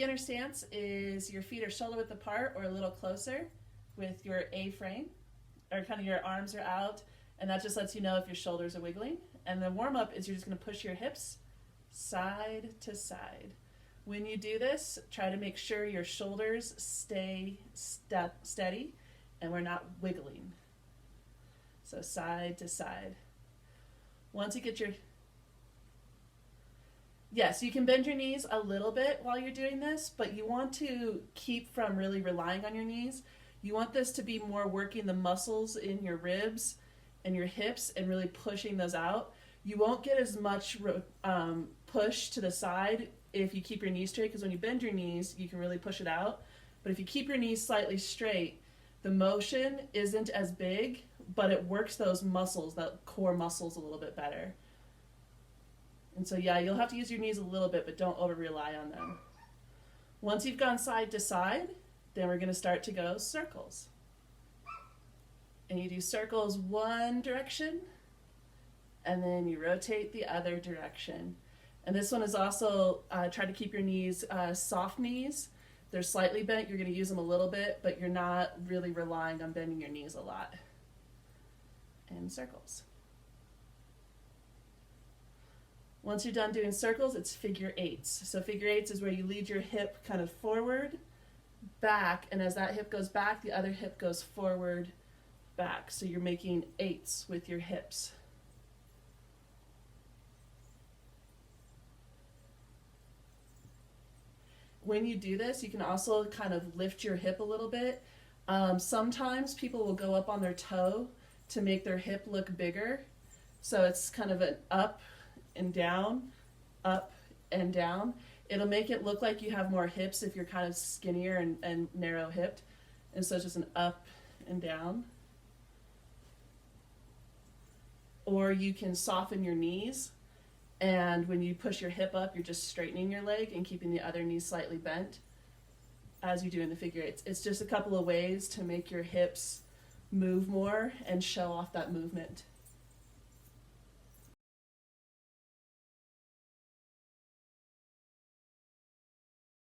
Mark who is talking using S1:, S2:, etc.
S1: beginner stance is your feet are shoulder width apart or a little closer with your A-frame, or kind of your arms are out, and that just lets you know if your shoulders are wiggling. And the warm-up is you're just going to push your hips side to side. When you do this, try to make sure your shoulders stay steady and we're not wiggling. So side to side. Once you get your... Yes, you can bend your knees a little bit while you're doing this, but you want to keep from really relying on your knees. You want this to be more working the muscles in your ribs and your hips and really pushing those out. You won't get as much push to the side if you keep your knees straight, because when you bend your knees, you can really push it out. But if you keep your knees slightly straight, the motion isn't as big, but it works those muscles, the core muscles, a little bit better. And so yeah, you'll have to use your knees a little bit, but don't over rely on them. Once you've gone side to side, then we're going to start to go circles. And you do circles one direction, and then you rotate the other direction. And this one is also, try to keep your knees soft knees. They're slightly bent, you're going to use them a little bit, but you're not really relying on bending your knees a lot. And circles. Once you're done doing circles, it's figure eights. So figure eights is where you lead your hip kind of forward, back, and as that hip goes back, the other hip goes forward, back. So you're making eights with your hips. When you do this, you can also kind of lift your hip a little bit. Sometimes people will go up on their toe to make their hip look bigger. So it's kind of an up and down, up and down. It'll make it look like you have more hips if you're kind of skinnier and narrow hipped. And so it's just an up and down. Or you can soften your knees. And when you push your hip up, you're just straightening your leg and keeping the other knee slightly bent as you do in the figure eights. It's just a couple of ways to make your hips move more and show off that movement.